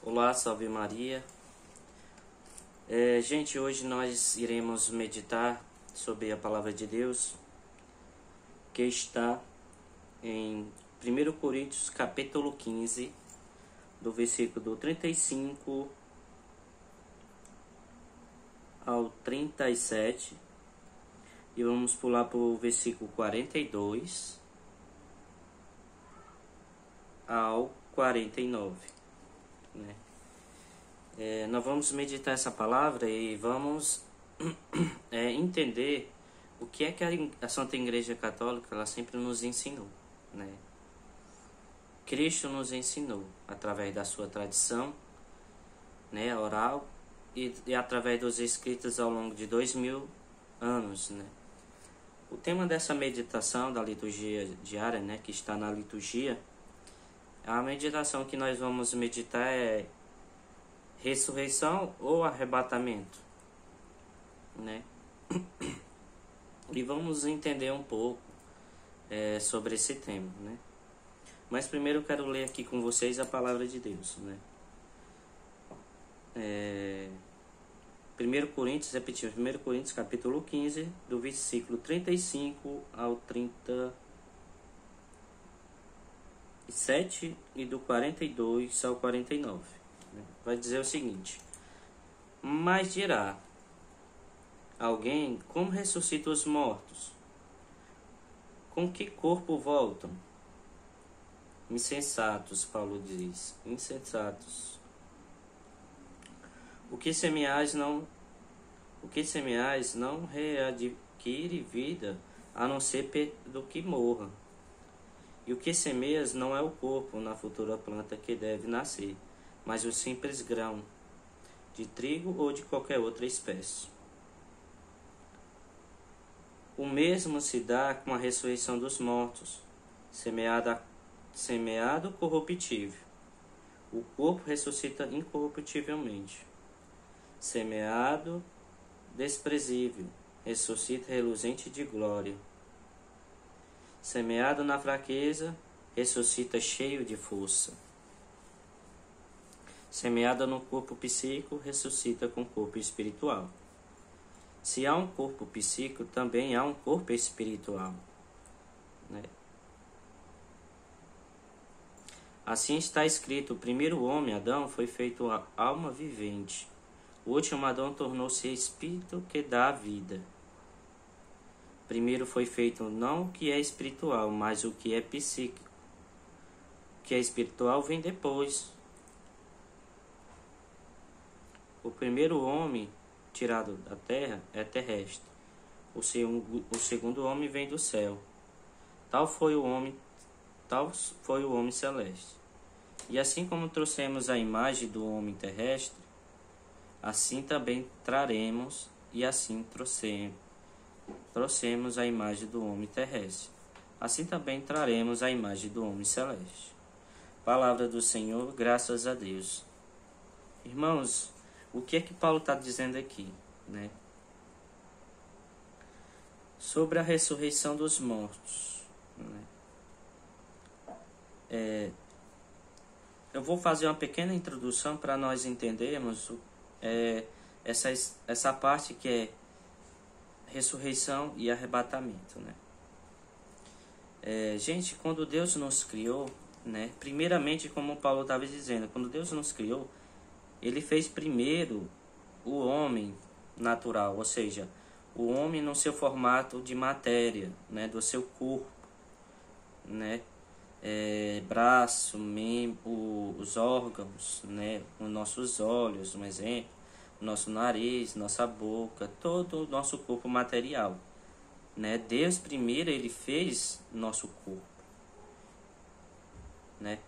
Olá, salve Maria. Gente, hoje nós iremos meditar sobre a palavra de Deus que está em 1 Coríntios capítulo 15, do versículo 35 ao 37, e vamos pular para o versículo 42 ao 49. Né? Nós vamos meditar essa palavra e vamos entender o que é que a Santa Igreja Católica ela sempre nos ensinou. Né? Cristo nos ensinou através da sua tradição, né, oral e através dos escritos ao longo de 2000 anos. Né? O tema dessa meditação da liturgia diária, né, que está na liturgia, a meditação que nós vamos meditar é ressurreição ou arrebatamento, né? E vamos entender um pouco sobre esse tema, né? Mas primeiro eu quero ler aqui com vocês a palavra de Deus, né? 1 Coríntios capítulo 15, do versículo 35 ao 37 e do 42 ao 49. Vai dizer o seguinte: mas dirá alguém, como ressuscita os mortos? Com que corpo voltam? Insensatos, Paulo diz, insensatos. O que semeais não readquire vida, a não ser do que morra. E o que semeias não é o corpo na futura planta que deve nascer, mas o simples grão de trigo ou de qualquer outra espécie. O mesmo se dá com a ressurreição dos mortos, semeado corruptível. O corpo ressuscita incorruptivelmente. Semeado desprezível, ressuscita reluzente de glória. Semeado na fraqueza, ressuscita cheio de força. Semeado no corpo psíquico, ressuscita com o corpo espiritual. Se há um corpo psíquico, também há um corpo espiritual. Né? Assim está escrito: o primeiro homem, Adão, foi feito alma vivente. O último Adão tornou-se espírito que dá a vida. Primeiro foi feito não o que é espiritual, mas o que é psíquico. O que é espiritual vem depois. O primeiro homem tirado da terra é terrestre. O segundo homem vem do céu. Tal foi o homem celeste. E assim como trouxemos a imagem do homem terrestre, assim também traremos, e assim trouxemos a imagem do homem terrestre. Assim também traremos a imagem do homem celeste. Palavra do Senhor, graças a Deus. Irmãos, o que é que Paulo está dizendo aqui, né? Sobre a ressurreição dos mortos, né? Eu vou fazer uma pequena introdução para nós entendermos essa parte que é ressurreição e arrebatamento, né? Gente, quando Deus nos criou, né? Primeiramente, como Paulo estava dizendo, quando Deus nos criou, Ele fez primeiro o homem natural, ou seja, o homem no seu formato de matéria, né? Do seu corpo, né? Braço, os órgãos, né? Os nossos olhos, um exemplo, nosso nariz, nossa boca, todo o nosso corpo material, né? Deus primeiro ele fez nosso corpo, né?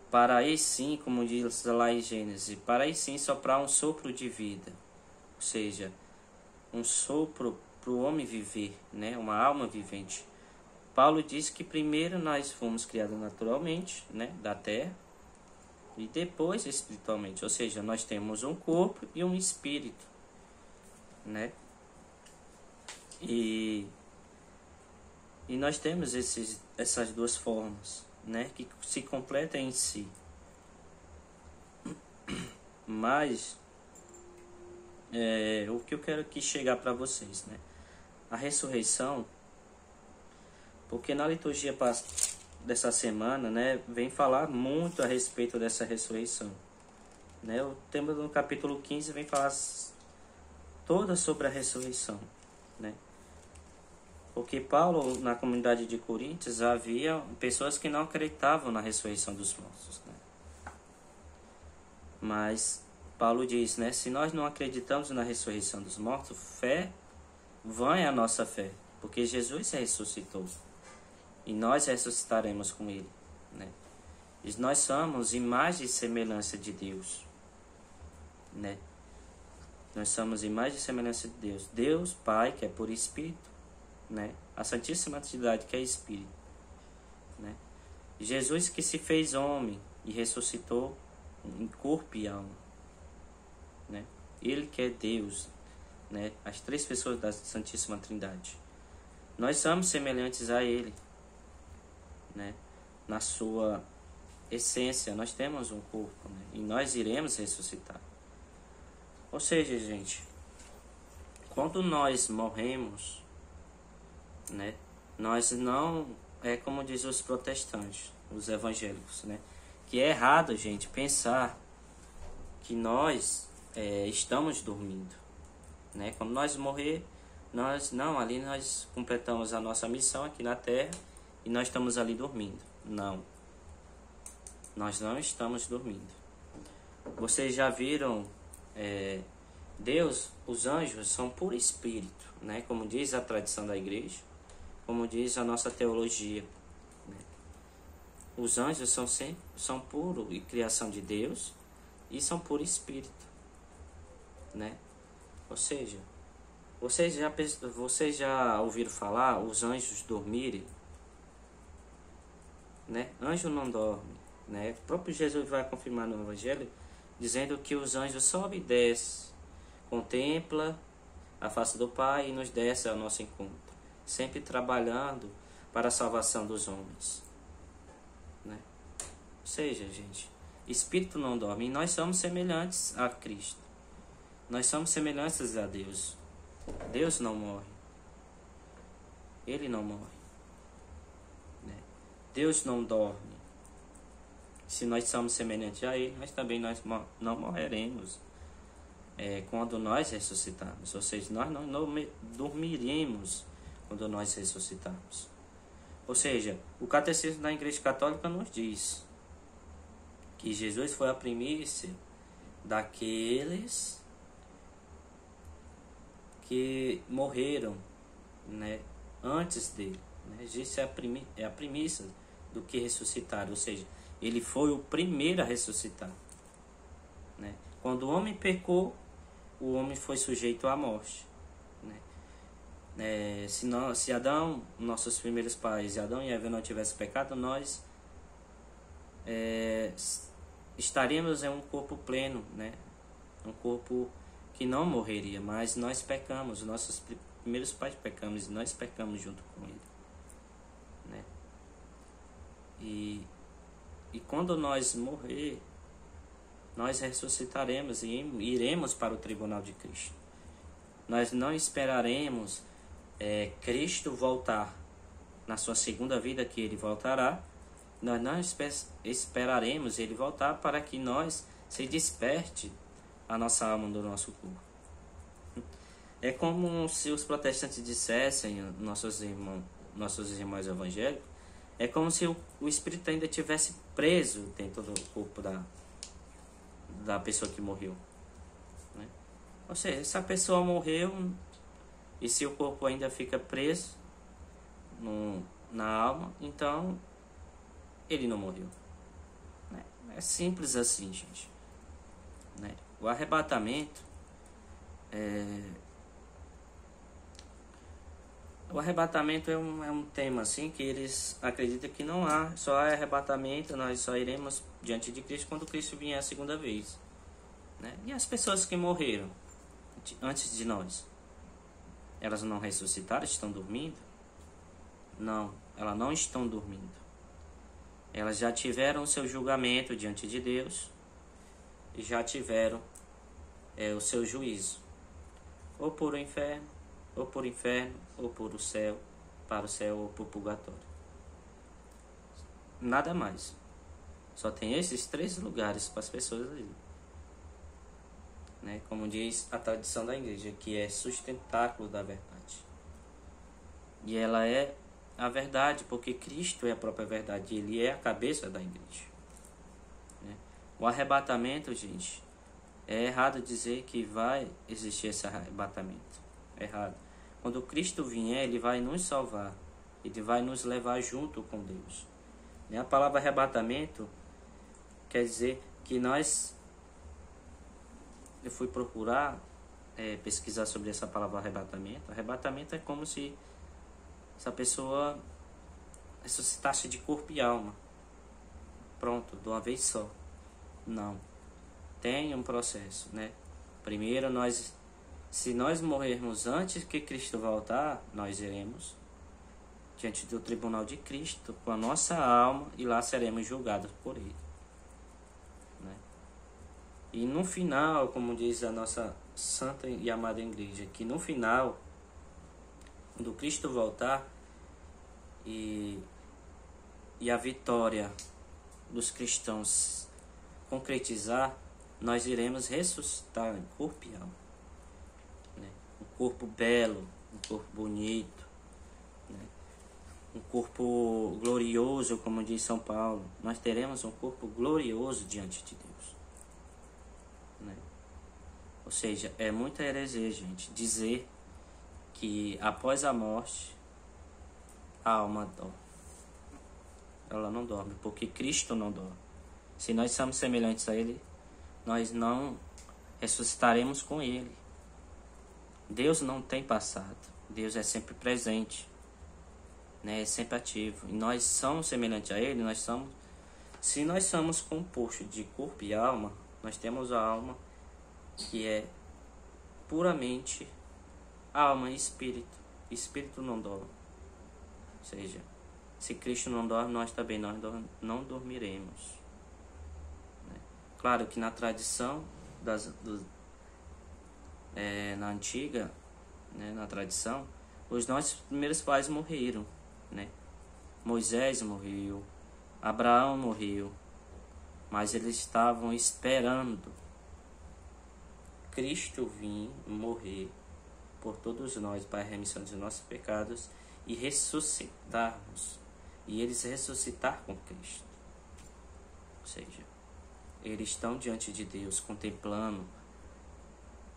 Para aí sim, como diz lá em Gênesis, para aí sim soprar um sopro de vida, ou seja, um sopro para o homem viver, né? Uma alma vivente. Paulo diz que primeiro nós fomos criados naturalmente, né? Da terra, e depois espiritualmente, ou seja, nós temos um corpo e um espírito, né? E nós temos essas duas formas, né, que se completam em si. Mas o que eu quero aqui chegar para vocês, né? A ressurreição, porque na liturgia dessa semana, né, vem falar muito a respeito dessa ressurreição, né? O tema do capítulo 15 vem falar toda sobre a ressurreição, né? Porque Paulo, na comunidade de Coríntios, havia pessoas que não acreditavam na ressurreição dos mortos, né? Mas Paulo diz, né, se nós não acreditamos na ressurreição dos mortos, vã é a nossa fé, porque Jesus ressuscitou e nós ressuscitaremos com ele, né? E nós somos imagem e semelhança de Deus, né? Nós somos imagem e semelhança de Deus. Deus Pai, que é por Espírito, né? A Santíssima Trindade, que é Espírito, né? Jesus que se fez homem e ressuscitou em corpo e alma, né? Ele que é Deus, né? As três pessoas da Santíssima Trindade. Nós somos semelhantes a Ele, né? Na sua essência, nós temos um corpo, né? E nós iremos ressuscitar. Ou seja, gente, quando nós morremos, né? Nós não, como diz os protestantes, os evangélicos, né? Que é errado, gente, pensar que nós estamos dormindo, né? Quando nós morrer, ali nós completamos a nossa missão aqui na Terra e nós estamos ali dormindo. Não, nós não estamos dormindo. Vocês já viram Deus, os anjos são por espírito, né? Como diz a tradição da igreja, como diz a nossa teologia, né? Os anjos são puro e criação de Deus e são por espírito, né? Ou seja, vocês já ouviram falar os anjos dormirem, né? Anjo não dorme, né? O próprio Jesus vai confirmar no Evangelho, dizendo que os anjos sobem e descem, contempla a face do Pai e nos desce ao nosso encontro, sempre trabalhando para a salvação dos homens, né? Ou seja, gente, espírito não dorme e nós somos semelhantes a Cristo. Nós somos semelhantes a Deus. Deus não morre. Ele não morre, né? Deus não dorme. Se nós somos semelhantes a Ele, mas também nós não morreremos quando nós ressuscitarmos. Ou seja, nós não dormiremos quando nós ressuscitarmos. Ou seja, o Catecismo da Igreja Católica nos diz que Jesus foi a primícia daqueles que morreram, né, antes dele, né? Jesus é a primícia do que ressuscitaram, ou seja, ele foi o primeiro a ressuscitar, né? Quando o homem pecou, o homem foi sujeito à morte, né? Se Adão, nossos primeiros pais, Adão e Eva não tivessem pecado, nós estaríamos em um corpo pleno, né? Um corpo que não morreria, mas nós pecamos, nossos primeiros pais pecamos e nós pecamos junto com ele, né? E quando nós morrer, nós ressuscitaremos e iremos para o tribunal de Cristo. Nós não esperaremos Cristo voltar na sua segunda vida, que ele voltará. Nós não esperaremos ele voltar para que nós se desperte a nossa alma do nosso corpo. É como se os protestantes dissessem, nossos irmãos evangélicos, é como se o espírito ainda tivesse preso dentro do corpo da pessoa que morreu, né? Ou seja, essa pessoa morreu e se o corpo ainda fica preso na alma, então ele não morreu, né? É simples assim, gente, né? O arrebatamento é um tema assim que eles acreditam que não há, só há arrebatamento, nós só iremos diante de Cristo quando Cristo vier a segunda vez, né? E as pessoas que morreram antes de nós, elas não ressuscitaram, estão dormindo? Não, elas não estão dormindo. Elas já tiveram o seu julgamento diante de Deus já tiveram o seu juízo, ou por o inferno, ou por inferno, ou por o céu, para o céu ou por o purgatório. Nada mais. Só tem esses 3 lugares para as pessoas ir, né? Como diz a tradição da igreja, que é sustentáculo da verdade. E ela é a verdade, porque Cristo é a própria verdade, ele é a cabeça da igreja, né? O arrebatamento, gente, é errado dizer que vai existir esse arrebatamento. É errado. Quando Cristo vier, ele vai nos salvar, ele vai nos levar junto com Deus. A palavra arrebatamento quer dizer que eu fui procurar pesquisar sobre essa palavra arrebatamento. Arrebatamento é como se essa pessoa ressuscitasse de corpo e alma. Pronto, de uma vez só. Não. Tem um processo, né? Primeiro, se nós morrermos antes que Cristo voltar, nós iremos diante do tribunal de Cristo com a nossa alma e lá seremos julgados por ele, né? E no final, como diz a nossa santa e amada igreja, que no final, quando Cristo voltar e a vitória dos cristãos concretizar, nós iremos ressuscitar em corpo e alma, né? Um corpo belo, um corpo bonito, né? Um corpo glorioso, como diz São Paulo. Nós teremos um corpo glorioso diante de Deus, né? Ou seja, é muita heresia, gente, dizer que após a morte a alma dorme. Ela não dorme, porque Cristo não dorme. Se nós somos semelhantes a Ele, nós não ressuscitaremos com Ele. Deus não tem passado. Deus é sempre presente, né? É sempre ativo. E nós somos semelhantes a Ele. Se nós somos compostos de corpo e alma, nós temos a alma que é puramente alma e espírito. Espírito não dorme. Ou seja, se Cristo não dorme, nós também não dormiremos. Claro que na tradição, na antiga, né, na tradição, os nossos primeiros pais morreram, né? Moisés morreu, Abraão morreu, mas eles estavam esperando Cristo vir morrer por todos nós para a remissão dos nossos pecados e ressuscitarmos, e eles ressuscitar com Cristo. Ou seja, eles estão diante de Deus, contemplando,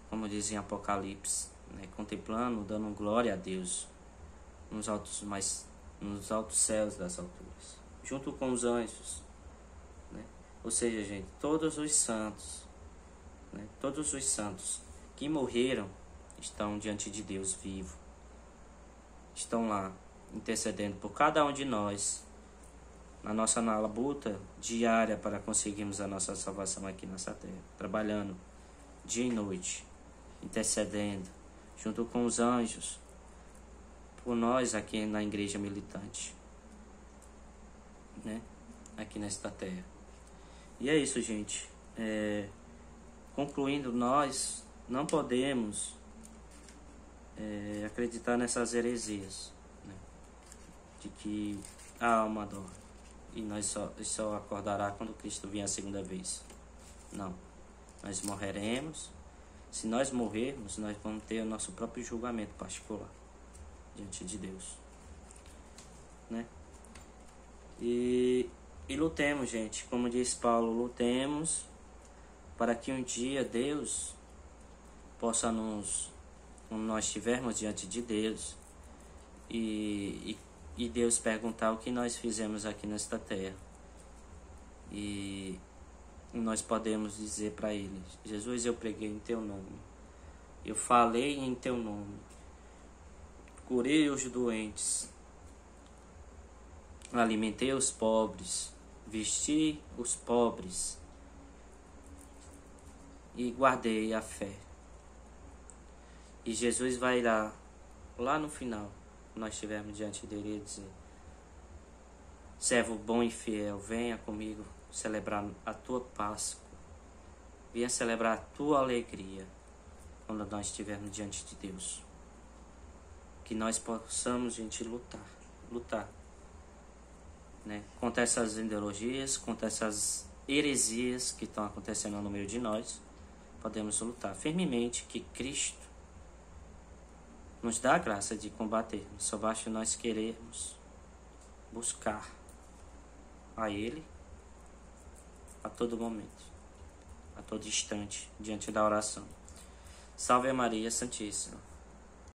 como diz em Apocalipse, né? Contemplando, dando glória a Deus nos altos céus das alturas, junto com os anjos, né? Ou seja, gente, todos os santos, né? Todos os santos que morreram estão diante de Deus vivo, estão lá intercedendo por cada um de nós, na nossa labuta diária para conseguirmos a nossa salvação aqui nessa terra, trabalhando dia e noite, intercedendo junto com os anjos por nós aqui na igreja militante, né? Aqui nesta terra. E é isso, gente. Concluindo, nós não podemos acreditar nessas heresias, né? De que a alma dorme e nós só acordará quando Cristo vier a segunda vez. Não. Nós morreremos. Se nós morrermos, nós vamos ter o nosso próprio julgamento particular diante de Deus, né? E lutemos, gente. Como diz Paulo, lutemos para que um dia Deus possa quando nós estivermos diante de Deus e Deus perguntar o que nós fizemos aqui nesta terra, e nós podemos dizer para Ele: Jesus, eu preguei em Teu nome, eu falei em Teu nome, curei os doentes, alimentei os pobres, vesti os pobres e guardei a fé. E Jesus vai lá no final, nós estivermos diante dele, e dizer: servo bom e fiel, venha comigo celebrar a tua Páscoa. venha celebrar a tua alegria quando nós estivermos diante de Deus. Que nós possamos, gente, lutar, né, contra essas ideologias, contra essas heresias que estão acontecendo no meio de nós. Podemos lutar firmemente, que Cristo nos dá a graça de combater. Só basta nós querermos buscar a Ele a todo momento, a todo instante, diante da oração. Salve Maria Santíssima.